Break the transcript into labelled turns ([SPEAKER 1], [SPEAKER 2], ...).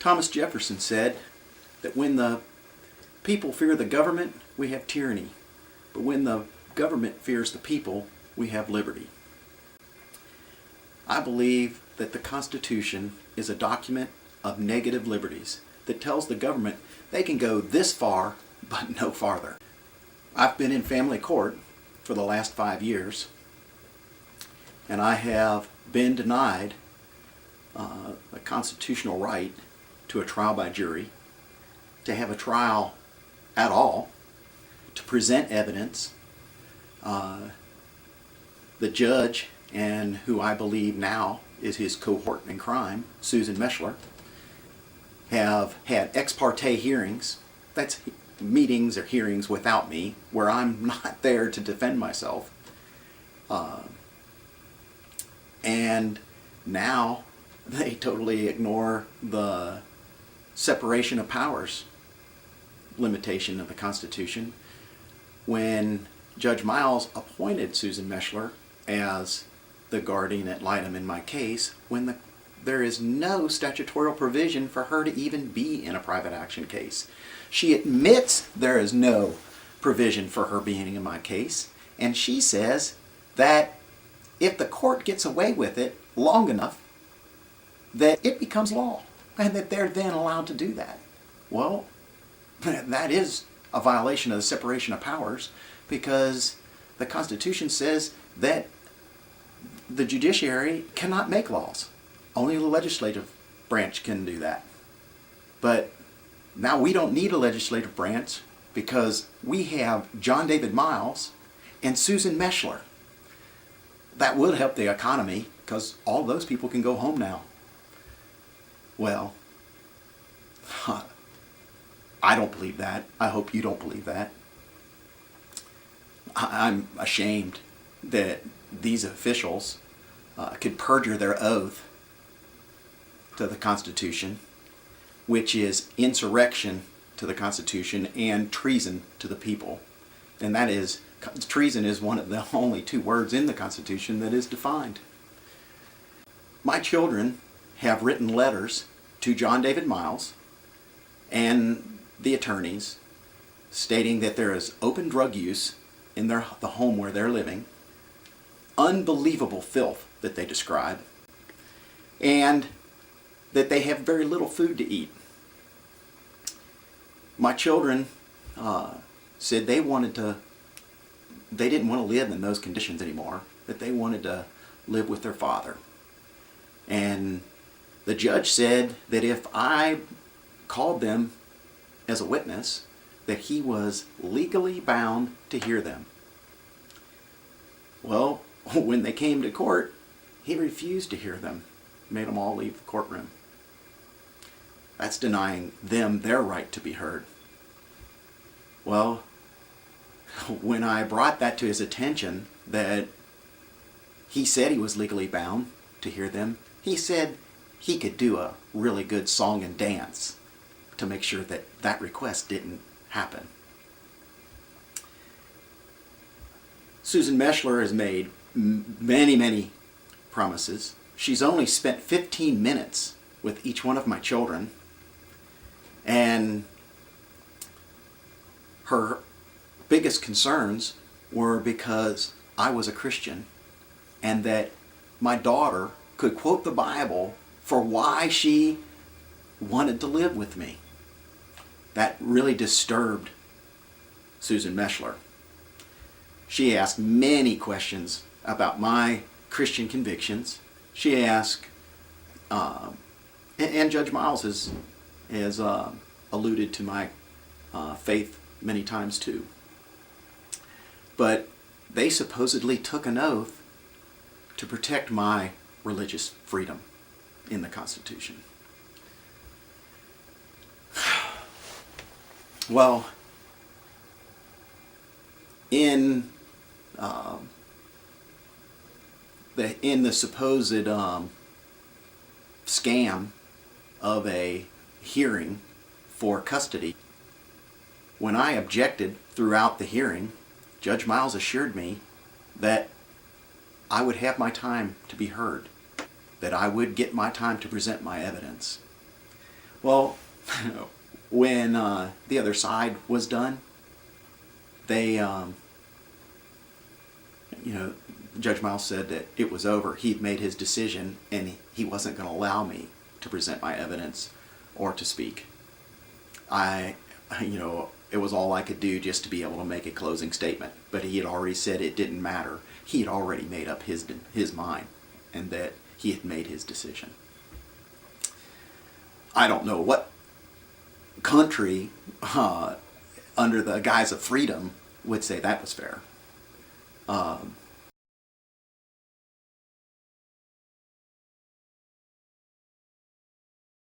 [SPEAKER 1] Thomas Jefferson said that when the people fear the government, we have tyranny. But when the government fears the people, we have liberty. I believe that the Constitution is a document of negative liberties that tells the government they can go this far, but no farther. I've been in family court for the last 5 years, and I have been denied a constitutional right to a trial by jury, to have a trial at all, to present evidence. The judge, and who I believe now is his cohort in crime, Susan Meshler, have had ex parte hearings. That's meetings or hearings without me, where I'm not there to defend myself. And now they totally ignore the separation of powers limitation of the Constitution. When Judge Myles appointed Susan Meshler as the guardian ad litem in my case, when there is no statutory provision for her to even be in a private action case. She admits there is no provision for her being in my case, and she says that if the court gets away with it long enough, that it becomes law, and that they're then allowed to do that. Well, that is a violation of the separation of powers, because the Constitution says that the judiciary cannot make laws. Only the legislative branch can do that. But now we don't need a legislative branch because we have John David Myles and Susan Meshler. That would help the economy because all those people can go home now. Well, I don't believe that. I hope you don't believe that. I'm ashamed that these officials could perjure their oath to the Constitution, which is insurrection to the Constitution and treason to the people. And that is, treason is one of the only 2 words in the Constitution that is defined. My children have written letters to John David Myles and the attorneys stating that there is open drug use in the home where they're living, unbelievable filth that they describe, and that they have very little food to eat. My children said they didn't want to live in those conditions anymore, that they wanted to live with their father. And the judge said that if I called them as a witness, that he was legally bound to hear them. Well, when they came to court, he refused to hear them, made them all leave the courtroom. That's denying them their right to be heard. Well, when I brought that to his attention, that he said he was legally bound to hear them, he said he could do a really good song and dance to make sure that that request didn't happen. Susan Meshler has made many, many promises. She's only spent 15 minutes with each one of my children, and her biggest concerns were because I was a Christian and that my daughter could quote the Bible for why she wanted to live with me. That really disturbed Susan Meshler. She asked many questions about my Christian convictions. She asked, and Judge Myles has alluded to my faith many times too. But they supposedly took an oath to protect my religious freedom in the Constitution. Well, in the supposed scam of a hearing for custody, when I objected throughout the hearing, Judge Myles assured me that I would have my time to be heard, that I would get my time to present my evidence. Well, when the other side was done, they, Judge Myles said that it was over. He'd made his decision, and he wasn't going to allow me to present my evidence or to speak. It was all I could do just to be able to make a closing statement. But he had already said it didn't matter. He had already made up his mind, and that he had made his decision. I don't know what country, under the guise of freedom, would say that was fair.